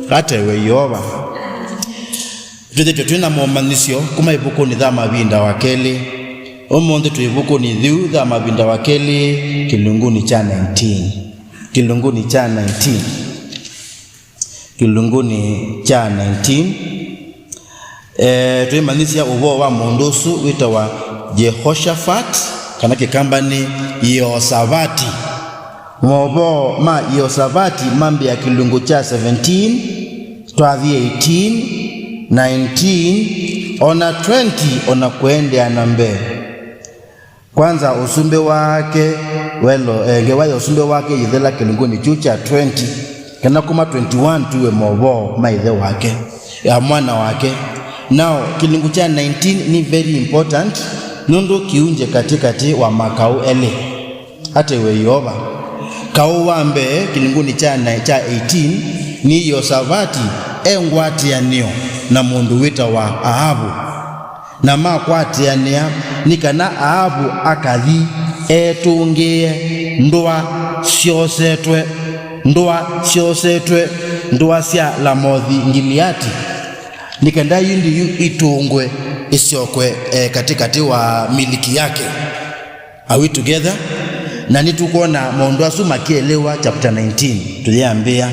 Kate we Yehova. Twina momanisio kuma ibuku ni dha Mavinda wa keli. Omonde tu ibuku ni dhiu dha Mavinda wa keli kilunguni cha 19. Kilunguni cha 19. Kilunguni cha 19. Tuimanisia uvo wa mundusu wita wa Jehoshaphat kanake Kamba ni Yehoshaphat. Mobo ma Yehoshaphat mambi ya kilungu cha 17 twathi 18 19 ona 20 ona kuende anambe. Kwanza usumbe wake welo ngewaye usumbe wake yithela kilunguni chucha 20 kana kuma 21 tuwe mobo maithe wake ya mwana wake. Now kilungu cha 19 ni very important nundu kiunje katikati wa makau ele hata we Yehova. Kau wambe kilunguni cha 18 ni Yehoshaphat engwati ya nio na mundu wita wa Ahabu na makwati ya nia nikana Ahabu akathi etungie ndoa siosetwe ndoa sia Lamothi Ngiliati nikenda yindi itungwe isiokwe katikati wa miliki yake. Are we together? Na nitukona maondo asuma kielewa chapter 19 tuliambia.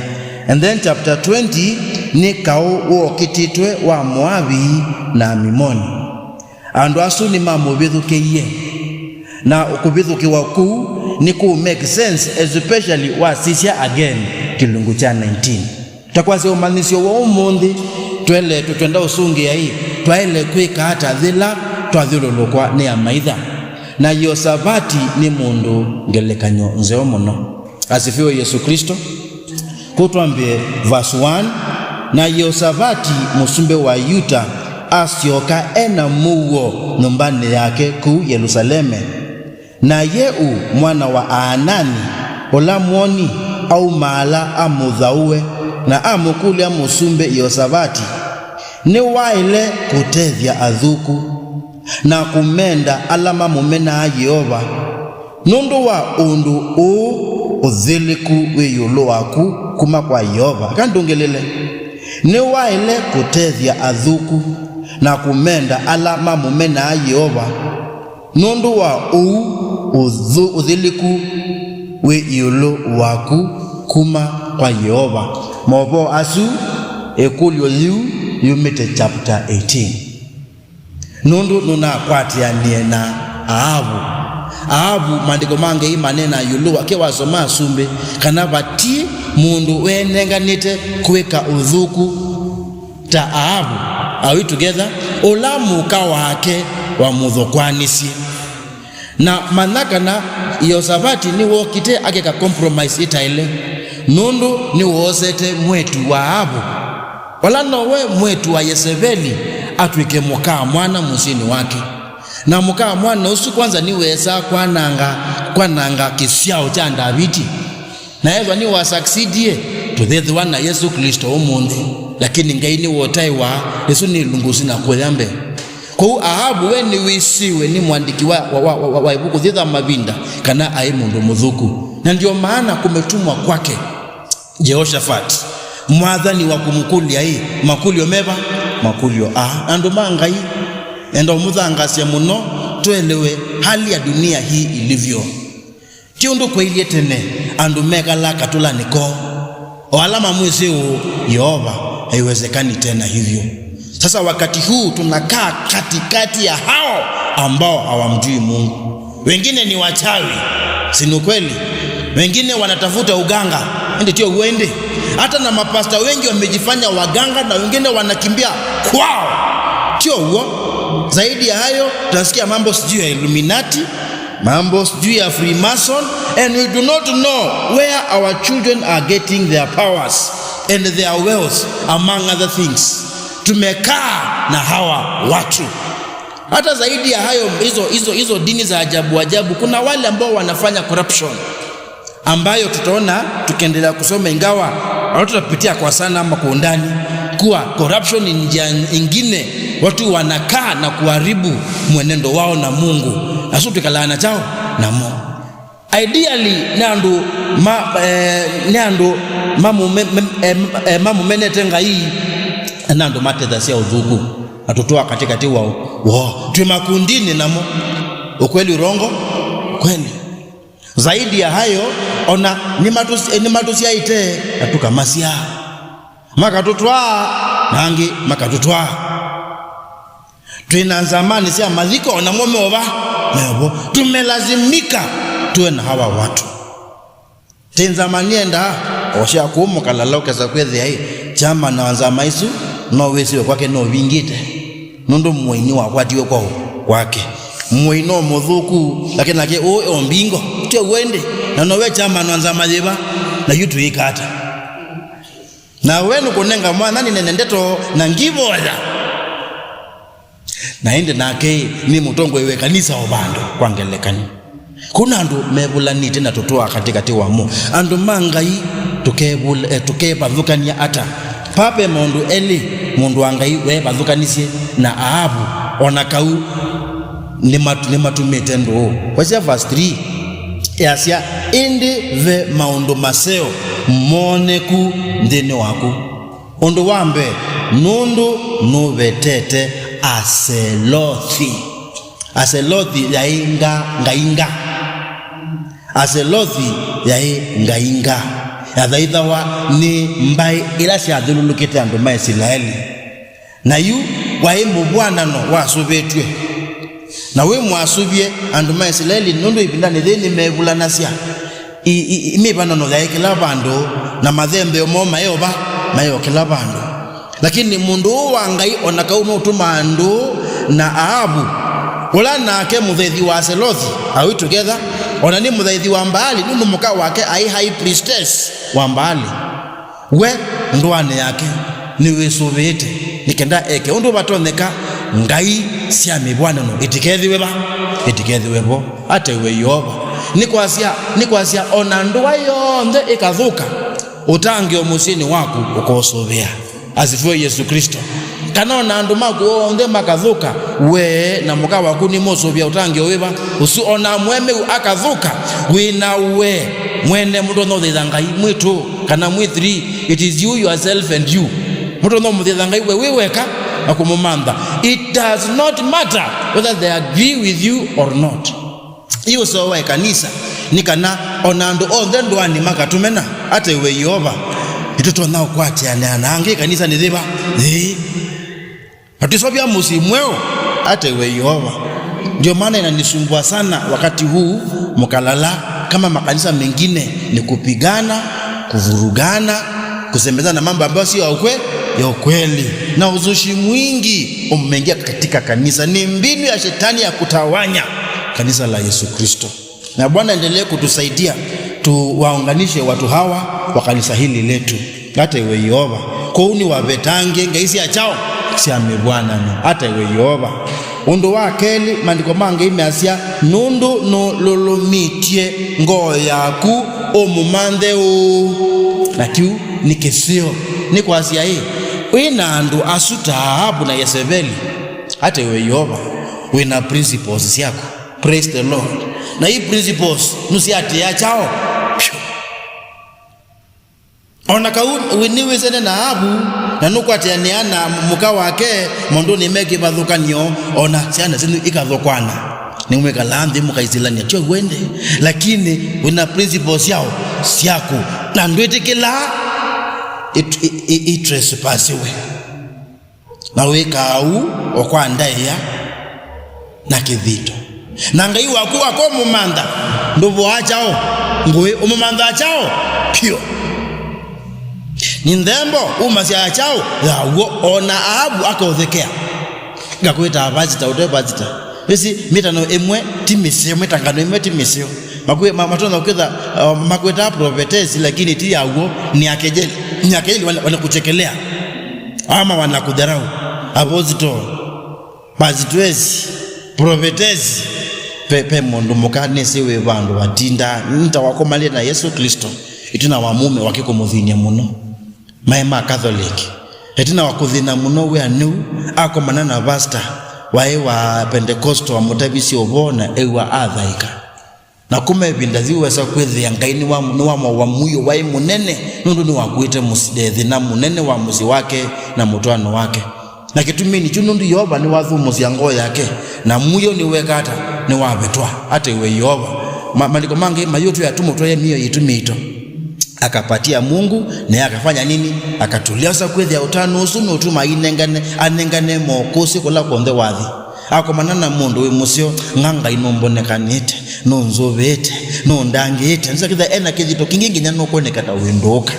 And then chapter 20 ni kao uo kititwe wa Moabi na Amimoni. Andu asu ni mamubithuke ye. Na ukubithuke waku ni ku make sense especially wa sisia again kilungu cha 19. Takwase umanisio wa umundi twele tutwenda usungi ya hii. Twaile kwika hata dhila twathilulukwa ni ya maitha. Na Yehoshaphat ni mundu ngelekanyo nzeo muno. Asifiwe Yesu Kristo. Kutuambie verse 1 na Yehoshaphat musumbe wa Yuda asioka ena muwo nyumbani yake ku Yerusaleme. Na Yeu mwana wa Anani olamwoni au mala amudhauwe na amukuli musumbe Yehoshaphat ni waile kutethia athuku na kumenda alama mumena Yehova nundu wa undu uthiliku wiyulu waku kuma kwa Yehova. Kandungelele ni waile kutethia athuku na kumenda alama mumena Yehova nundu wa uthiliku wiyulu waku kuma kwa Yehova. Mobo asu ekulyo liu yumite chapter 18 nundu nuna kwati ya niena Ahabu mandiko mange imanena yulu wake wasoma sumbe kana bati mundu wenenganite kweka udhuku ta Ahabu. Are we together? Olamuka wake wa muthokwanisi na manakana Yehoshaphat ni wokite akeka compromise itaile nundu ni wosete mwetu wa Ahabu wala nowe mwetu wa Yezebeli atwike mukaa mwana musini wake. Na mukaa mwana usu kwanza niweza kwananga kisiao cha Davidi. Na hivyo ni wa succeedie to the one na Yesu Kristo omundu. Lakini Ngai ni wotai wa Yesu ni lungusi na kuyambe. Kwa Ahabu we ni wisiwe ni mwandiki wa ibuku dhidha Mavinda kana ai mundu mudhuku. Na ndio maana kumetumwa kwake Jehoshaphat mwadhani wa kumukulia hii makulio meba makulio andu mangai endo muthangasia muno twelewe hali ya dunia hii ilivyo. Tiundu kwa ilie tene andu megala katula niko walama mwezi Yehova haiwezekani tena hivyo. Sasa wakati huu tunakaa katikati ya hao ambao hawamjui Mungu. Wengine ni wachawi, si ni kweli? Wengine wanatafuta uganga, ndio uende. Hata na mapasta wengi wamejifanya waganga na wengine wanakimbia kwao. Sio huo. Zaidi ya hayo tunasikia mambo sijui ya Illuminati, mambo sijui ya Freemason, and we do not know where our children are getting their powers and their wealth among other things. Tumekaa na hawa watu. Hata zaidi ya hayo hizo dini za ajabu kuna wale ambao wanafanya corruption ambayo tutaona tukiendelea kusoma, ingawa hatutapitia kwa sana ama kwa undani, kuwa corruption ni njia nyingine watu wanakaa na kuharibu mwenendo wao na Mungu, asu tukalaana chao na Mungu. ideally nandu mamu menete Ngai nandu matedha sia udhuku atutoa katikati wao twe makundini namo ukweli urongo kweli. Zaidi ya hayo ona ni matusi aite atuka masia makatutwa nangi makatutwa twina zamani sia madhiko na ngomova nebo tumelazimika tuwe na hawa watu tenzamani enda osha kumukalaloka za kwezi hai chama na wanzama isu no wesiwe kwake no vingite nundo mwaini wakwatiwe kwake mwaino mudhuku lakini lake ombingo tio wende na nowe chama na wanzama jeba na yutu ikata na wenu kunenga mwana nene ndeto na ngivoya na ende nake ni mutongo iwe kanisa obando kwangelekani kuna andu mebulanite na tutoa katikati wamo andu mangai tukebadhukania ata pape mundu eli mundu wangai we badhukanisye na Ahabu onakau ni matumete ndo kwa verse 3 yasia indi ve maundu maseo moneku ndene wako undu wambe nundu nuvetete aselothi yainga ngainga aselothi ngainga yathaithawa ni mbai ila ciathululukite andu ma Israeli na yu wai mubwanano wasubetwe na we mwasubie andu ma Israeli nundu ipindane thini mevulanasia imibanano ya kila bandu na mathembe omo mayo kila bandu lakini mundu wa Ngai onakauno tumandu na Ahabu wala nake muthethi wa Selothi are we together ona ni muthethi wa Mbali nundu muka wake ai high priestess wa Mbali we ndwane yake ni wesuvete nikenda eke undu batoneka Ngai sia mibwanano itikethiwebo ate we yoba ni kwasia ona ndwa yonde ikathuka utange omusini waku ukosovea asifiwe Yesu Kristo kana ona andu maku onde makathuka we na muka waku ni mosovea utange owiva usi ona mweme akathuka wina we mwene mundu no thitha Ngai mwitu kana mwithri it is you yourself and you mundu no muthitha Ngai we weka akumumanda it does not matter whether they agree with you or not. Iyo sowa kanisa nikana onando onde ndwani makatumena ate we yoba itoto nao kwati anange kanisa ni thiba atisobia musimweo ate we yoba. Ndio maana inanisumbua sana wakati huu mkalala kama makanisa mengine ni kupigana, kuvurugana, kusemezana mambo ambayo sio ya ukweli na uzushi mwingi umeingia katika kanisa. Ni mbinu ya shetani ya kutawanya kanisa la Yesu Kristo. Na Bwana endelee kutusaidia tuwaunganishe watu hawa wa kanisa hili letu. Hata iwe Yehova kouni wabetange ngaisi ya chao siame Bwana no hata iwe Yehova undu wa keli mandiko mange imeasia nundu no lolomitie ngo yaku omumande o nakiu nikesio ni kwasia hii wina andu asuta Ahabu na Yezebeli hata iwe Yehova wina principles yako. Praise the Lord. Na hii principles nusiate ya chao ona kauni winiwe sene na Ahabu na nukwatianiana muka wake mondo ni meki badhukanyo ona siana sinu ikathokwana ni mweka landhi mukaizilania chwe wende lakini wina principles yao siaku na ndwetikila itrespassiwe na weka au okwandaia na kivito na Ngai waku wako mumanda ndovo achao ngoe umumanda achao pio ni ndembo umasi achao yawo ona Ahabu akaothekea ngakwita abazita utebazita besi mitano emwe timisio mitangano emwe timisio makwe matona ukitha makweta prophetess lakini ti yawo ni akejeli wanakuchekelea ama wanakudharau abozito bazitwezi prophetess pepe mundu mukane siwe bandu batinda ntawakomalia na Yesu Kristo itina wa mume wakiko muthinia muno maema Catholic itina wakuthina muno we anu akomana na pastor wae wa Pentecostal wa mutabisi obona ewa athaika na Mavinda ziweza kwethia Ngai ni wa muyo wa munene nundu ni wakwite musidethi na munene wa muzi wake na mutwano wake na kitumini chunundu Yehova ni wathumusia ngoo yake na muyo ni wekata ni wabetwa hata iwe Yehova maliko mange mayotu ya tumutwa ya miyo yitumito akapatia Mungu na akafanya nini akatulia sa kwethia utano usumi utuma anengane mokosi kola konde wathi akomanana mundu we musio nganga inombonekanite nonzovete nondangite nsakitha ena kizito kingingi nyano konekata wendoka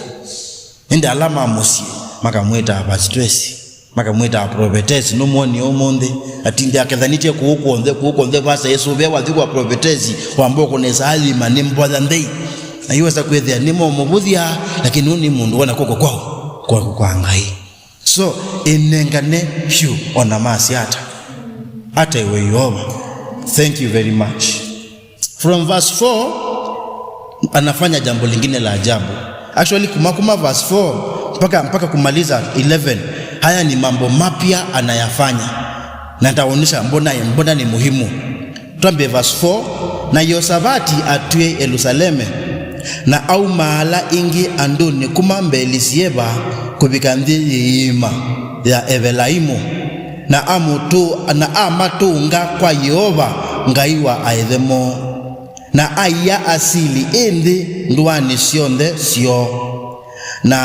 ende alama musie makamweta abastress makamweta prophetess no moni omonde atinde akathanite kuukonde basa Yesu bewa thikwa prophetess wamboko nesa alima ni mbotha ndei na iweza kwethia nimo mubuthia lakini uni mundu wana koko kwao kwa Ngai so enengane pyu ona masi hata iwe Yehova. Thank you very much. From verse 4 anafanya jambo lingine la ajabu. Actually kuma verse 4 mpaka kumaliza 11 haya ni mambo mapya anayafanya na nitaonyesha mbona ni muhimu. Tuambie verse 4 na Yehoshaphat atue Yerusaleme na au mahala ingi Andu ni kumambelisieba kubikanthi ima ya Evelaimu na amatunga kwa Yehova Ngai wa aithemo na aya asili indi nduani sionde sio na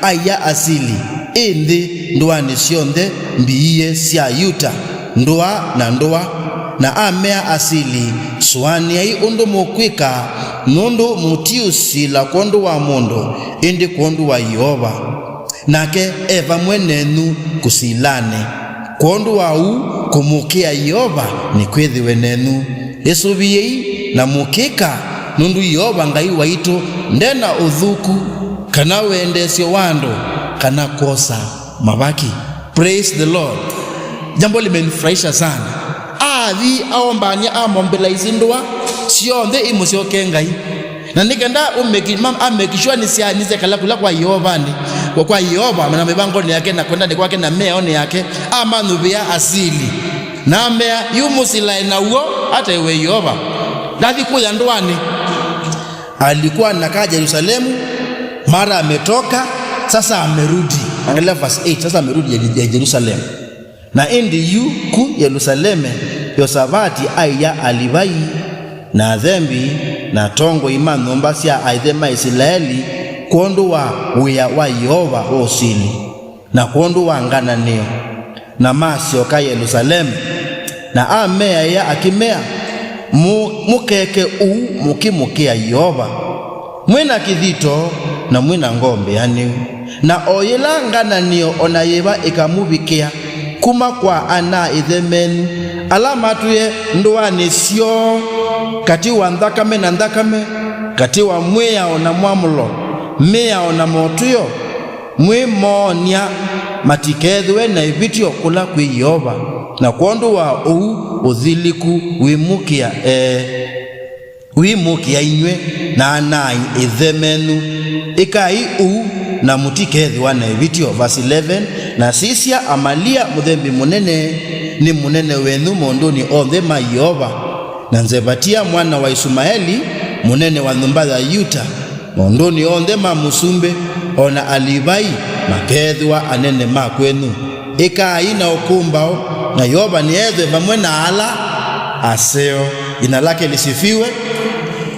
aya asili indi nduani sionde mbiye sia yuta ndua na amea asili suani ai undu mukwika nundu mutiusi la kondu wa mundu indi kondu wa Yehova nake eva mwenenu kusilane kondu wau kumukia Yehova ni kwethi wenenu esubiyei na mukika nundu Yehova Ngai waitu ndena uthuku kana wendesio wando kana kosa mabaki. Praise the Lord. Jambo limenifurahisha sana athi aombania mobilized ndwa sionthe Mamusyokee Ngai na nikenda amekishwa nise kala kula kwa Yehova ni kwa Yehova na mibango ni yake na kwenda ni kwake na mea oni yake amanubia asili na mea yumusila na uo hata iwe Yehova ndathi kuya ndwani alikuwa anakaa Yerusalemu mara ametoka sasa amerudi. Angalia verse 8 sasa amerudi Yerusalemu na endi yu ku Yerusaleme Yehoshaphat aya alivai na dhambi na tongo imanumba sia aithema Israeli kondu wa uya wa Yehova osili na kondu wa ngananio na Mamusyokee Yerusalemu na amea ya akimea mukeke mukimukia Yehova mwina kithito na mwina ngombe yani na oyela ngananio onayeva ikamubikia kuma kwa ana ithemen alama tuye nduani sio kati wa ndakame na ndakame kati wa mwea ona mwamulo mea ona motuyo mwe monia matikethwe na ibitio kula kwi Yehova na kondu wa uthiliku wimukia inywe na ana ithemenu ikai na mutikethwa na ibitio. Verse 11 na sisia amalia muthembi munene ni munene wenu mondoni onthe ma Yehova na Nzebatia mwana wa Ismaeli munene wa nyumba ya Yuda mondoni onthe ma musumbe ona alivai makethwa anene makwenu ikai na okumbao na Yehova ni ethe vamwe na ala aseo jina lake lisifiwe.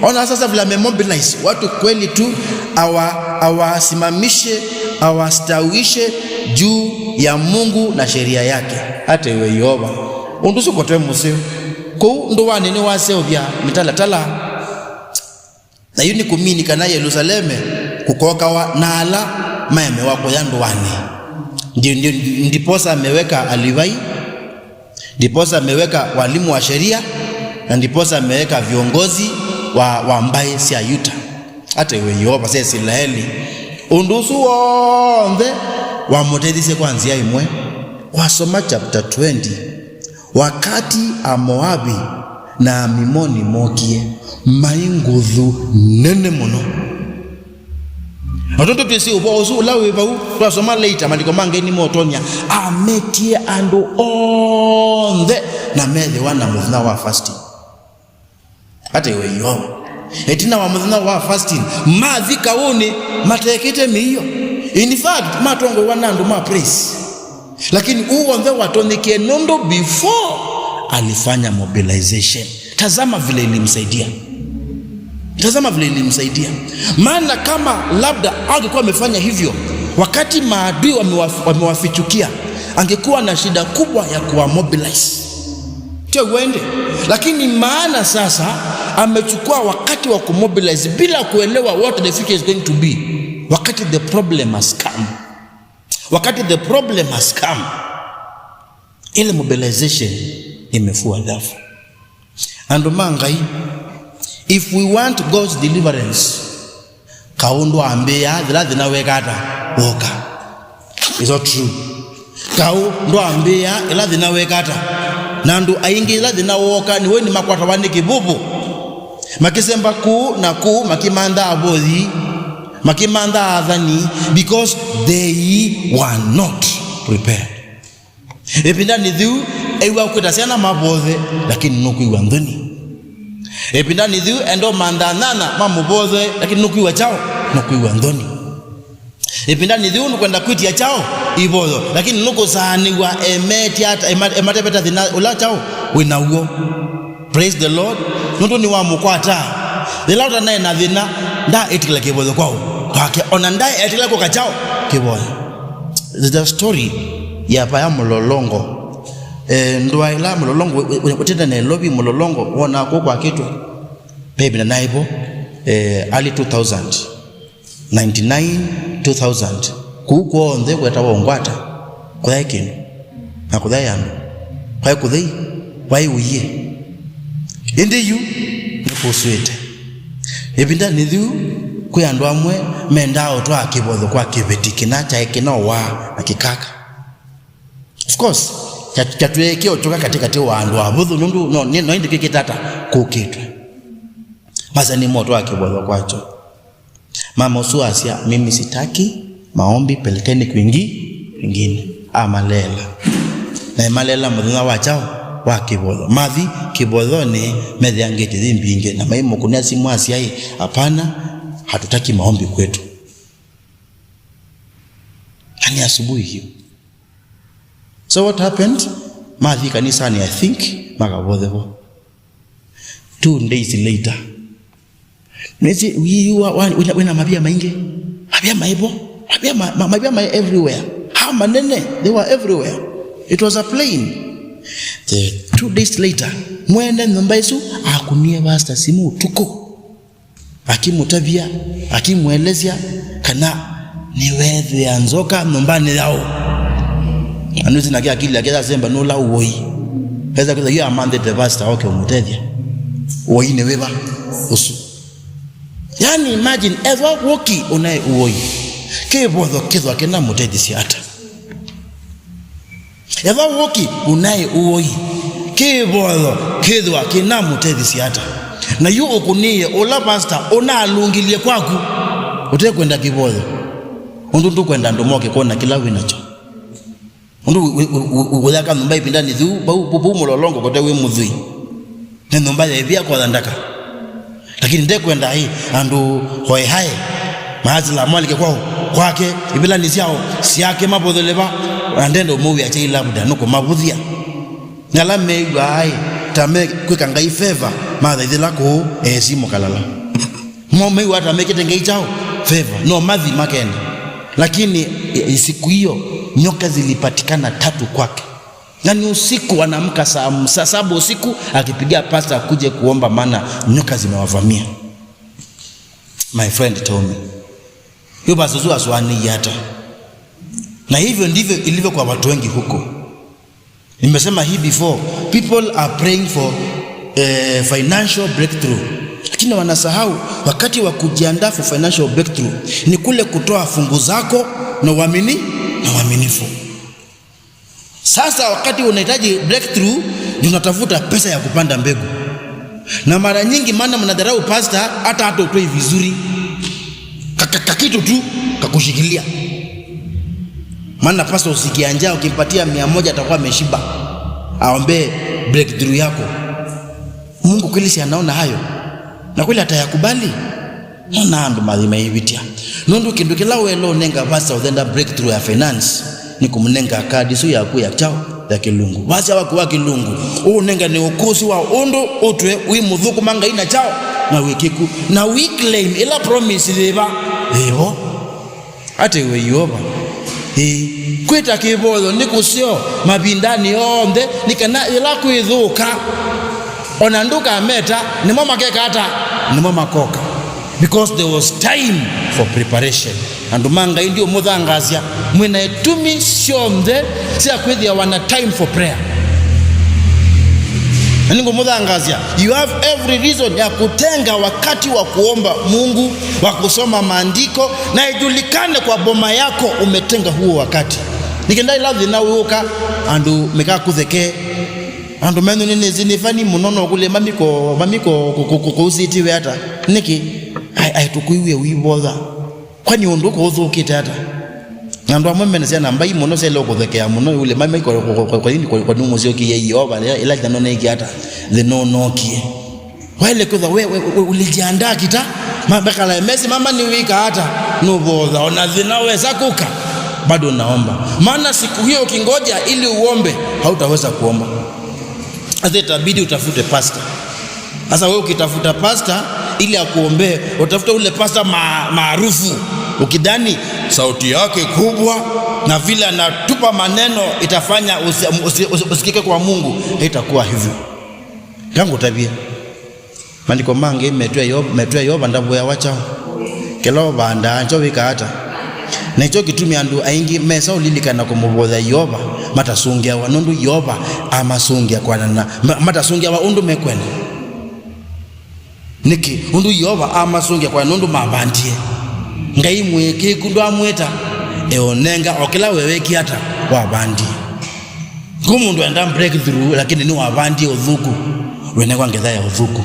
Ona sasa vile amemobilize watu kweli tu awasimamishe awastawishe juu ya Mungu na sheria yake hata iwe Yehova undusukote museo ko nduwani ni waseo vya mitalatala na yuni kumini kana Yerusaleme kukoka wa nala meme wako ya nduwani ndiposa ameweka alivai ndiposa ameweka walimu wa sheria na ndiposa ameweka viongozi wa mbaye si Yuda hata iwe Yehova sasa Israeli undusu wonde wa motedise kwanzia imwe wasoma chapter 20 wakati Amoabi na Amimoni mokie mainguthu nene muno Watoto tusi ubozu ulawe bau twasoma later maliko mangeni motonya ametie Andu onde na methe wana muvna wa fasting ate we yo etina wa mudhana wa fasting mathi kaone matekete miyo. In fact matongo wanandu ma praise, lakini uonde watonike nondo before alifanya mobilization. Tazama vile ilimsaidia, tazama vile ilimsaidia. Maana kama labda angekuwa amefanya hivyo wakati maadui wamewafichukia, angekuwa na shida kubwa ya kuwa mobilize tio uende. Lakini maana sasa amechukua wakati wa kumobilize bila kuelewa what the future is going to be. Wakati the problem has come, wakati the problem has come, ile mobilization imefua dafu. And Ngai, if we want God's deliverance, kaundo ambia dhila na wekata woka. Is not true. Kaundo ambia ila dhina wekata nandu aingi ila dhina woka ni weni makwata wani kibubu. Makisemba ku na ku makimanda abodhi, makimanda adhani, because they were not prepared. Epinda nidhu ewa kutasiana mabodhe lakini nuku iwa ndhoni. Epinda nidhu endo mandanana mamubodhe lakini nuku iwa chao, nuku iwa ndhoni. Epinda nidhu nukwenda kwiti ya chao ibodho lakini nuku sahani wa ematepeta dhina ula chao wina uo. Praise the Lord. Nundu ni wa mukwata dhilauta nae na dhina nda etikila kibodho kwao kwake onandae etikila kwa kachao kibodho. The story ya paya mulolongo ndwa ila mulolongo utenda na lobby mulolongo wana kwa kitu baby na naibo early 2000 99 2000 kuko ndhe kweta wongwata kwa yakino na kudhayano kwa kudhei wai uye indi yu niposwete ebinda nithu kuyandwa amwe mendao twa kibodho kwa kibetiki na cha ekino wa na kikaka. Of course chatweke otoka katikati wa andu abudhu nundu no indi kikitata kukitwe maza ni moto wa kibodho kwacho. Mama usuasia mimi sitaki maombi, pelekeni kwingine amalela na malela mudhuna wachao wa kibodho mavi kibodho ni medhiangeti dhimbinge na maimo kunia simu asiai hapana, hatutaki maombi kwetu. Hani asubuhi hiyo. So what happened? Mavi kanisani I think makabodhevo 2 days later nezi wina mabia mainge mabia maibo mabia mai everywhere. How manene they were everywhere. It was a plane. 2 days later mwende Mbaisu akunie basta simu tuko akimutabia akimwelezea kana niwethe ya nzoka nyumbani yao anuzi na akili akeza semba nola uoi pesa kwa hiyo amande the basta okay umutethia uoi ne weba usu. Yani imagine ever woki unae uoi kebodho kidwa kena mutethisi hata ever woki unae uoi kebodho kidwa kena mutethisi hata na yu okunie ola pastor ona alungilie kwaku ute kwenda kibodho undu kwenda ndomoke kona kila winacho undu udaka Mbai pindani dhu bu mulolongo kote we mudhui nendo Mbai evia kwa ndaka lakini nde kwenda hii andu hoi hai maazi la mwalike kwao kwake ibila nisiao siyake mabodholeba andendo muwi ache labda nuko mabudhia ngala meiwa hai tame kweka Ngai favor madha idhilako simo kalala meiwa tame kitenge ichao favor no madhi makenda. Lakini siku hiyo nyoka zilipatikana 3 kwake. Na ni usiku wanamka saa 7 usiku akipigia pasta kuje kuomba maana nyoka zimewavamia. My friend told me hiyo basuzu aswani yata. Na hivyo ndivyo ilivyo kwa watu wengi huko. Nimesema hii before, people are praying for financial breakthrough, lakini wanasahau wakati wa kujiandaa for financial breakthrough ni kule kutoa fungu zako na uaminifu. Sasa wakati unahitaji breakthrough unatafuta pesa ya kupanda mbegu. Na mara nyingi maana mnadharau pastor hata utoi vizuri. Kakitu tu kakushikilia. Maana pastor usikianja ukimpatia 100 atakuwa ameshiba. Aombe breakthrough yako. Mungu kweli si anaona hayo. na kweli atayakubali. Na Andu madhima hivitia nundu kindu kila welo nenga basa udenda breakthrough ya finance ni kumunenga kadi su yaku ya chao ya kilungu basa wa kilungu nenga ni ukosi wa undu utwe wimuthuku manga ina chao na wikiku na we claim ila promise leba eho ate we yoba kweta kibolo nikusio mabindani yonde nikana ila kuidhuka onanduka meta ni mama keka hata ni mama koka, because there was time for preparation. And manga indio muthangazia mwina etumi shomde sia kwethia wana time for prayer. Ningo muthangazia, you have every reason ya kutenga wakati wa kuomba Mungu, wa kusoma maandiko, na ijulikane kwa boma yako umetenga huo wakati. Nikendai lavi na uoka Andu meka kutheke Andu menu nini zinifani munono kule mamiko kuzitiwe hata niki aitukuiwe wiboza kwani onduko uzukite hata Andu amweme nsia namba hii muno sele okuthekea muno ule mamiko kwa Mamusyokee Yehova ila janone iki hata the nokie wale kudha we ulijiandaa kita mabekala mesi mama ni wika hata nuboza ona zinaweza kuka bado naomba, maana siku hiyo ukingoja ili uombe hautaweza kuomba. Sasa itabidi utafute pastor. Sasa wewe ukitafuta pastor ili akuombee, utafuta ule pastor maarufu, ukidani sauti yake kubwa na vile anatupa maneno itafanya usikike kwa Mungu, haitakuwa hivyo. Yangu tabia maandiko mange metwa Yoba ndabo ya wacha kelo banda ancho wika hata na hicho kitumi Andu aingi mesa ulilikana kumubodha Yoba matasungia wanundu Yoba amasungia kwa nana matasungia wa undu mekwene niki undu Yoba amasungia kwa nundu mabandie ngai mweke kundu amweta eonenga okela weweki hata wabandi kumundu enda breakthrough lakini ni wabandi udhuku wene kwa ngedha ya udhuku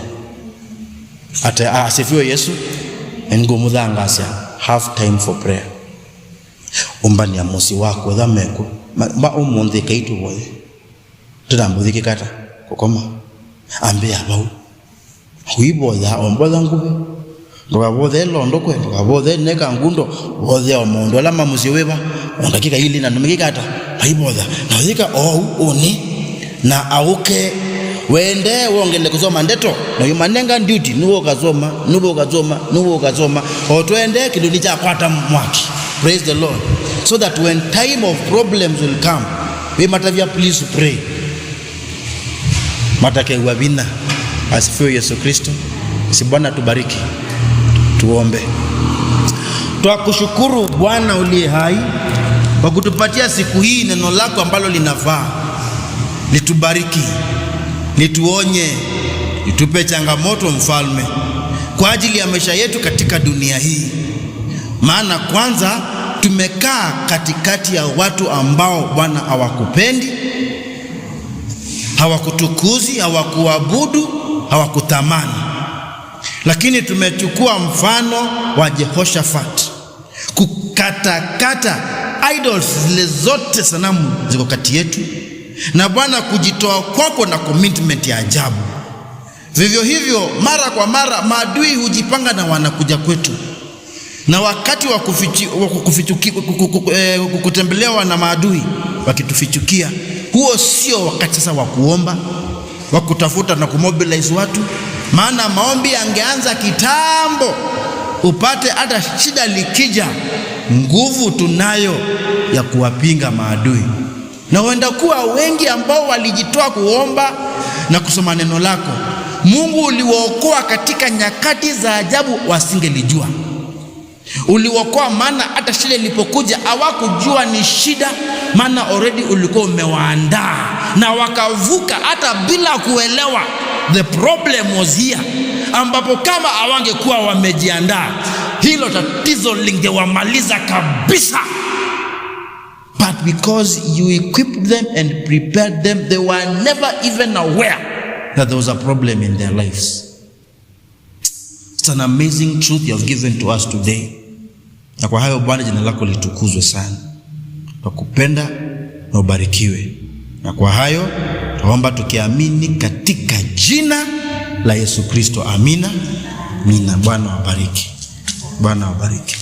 ata asifiwe Yesu. Ngo mudhangasya have time for prayer. Umbani ya musi wako dhameko ba umundi kaitu boye tudambuthike kata kokoma ambia bau huiboza omboza ngube ngabothe londo kwe ngabothe neka ngundo bothe omondo ala Mamusyokee ngakika hili na numikika hata haiboza na thika oni na auke wende wongele kusoma ndeto na yumanenga duty nuwo kazoma otwende kiduni cha kwata mwaki. Praise the Lord. So that when time of problems will come, we matavia please pray. Matake wabina. Asifiwe Yesu Kristo. Si Bwana tubariki. Tuombe. Twakushukuru Bwana uliye hai kwa kutupatia siku hii neno lako ambalo linafaa. Litubariki, lituonye, litupe changamoto mfalme kwa ajili ya maisha yetu katika dunia hii. Maana kwanza tumekaa katikati ya watu ambao Bwana hawakupendi, hawakutukuzi, hawakuabudu, hawakutamani. Lakini tumechukua mfano wa Jehoshaphat kukatakata idols zile zote sanamu ziko kati yetu, na Bwana kujitoa kwako na commitment ya ajabu. Vivyo hivyo mara kwa mara maadui hujipanga na wanakuja kwetu, na wakati wa kutembelewa na maadui wakitufichukia, huo sio wakati sasa wa kuomba, wa kutafuta na kumobilize watu. Maana maombi yangeanza kitambo, upate hata shida likija, nguvu tunayo ya kuwapinga maadui. Na huenda kuwa wengi ambao walijitoa kuomba na kusoma neno lako, Mungu uliwaokoa katika nyakati za ajabu wasingelijua. Uliwaokoa maana hata shida ilipokuja hawakujua ni shida, maana already ulikuwa umewaandaa na wakavuka hata bila kuelewa the problem was here, ambapo kama hawangekuwa wamejiandaa hilo tatizo lingewamaliza kabisa. But because you equipped them and prepared them, they were never even aware that there was a problem in their lives. It's an amazing truth you have given to us today. Na kwa hayo Bwana, jina lako litukuzwe sana. Tukupenda na ubarikiwe. Na kwa hayo tuomba tukiamini katika jina la Yesu Kristo. Amina. Mina. Bwana wabariki. Bwana wabariki.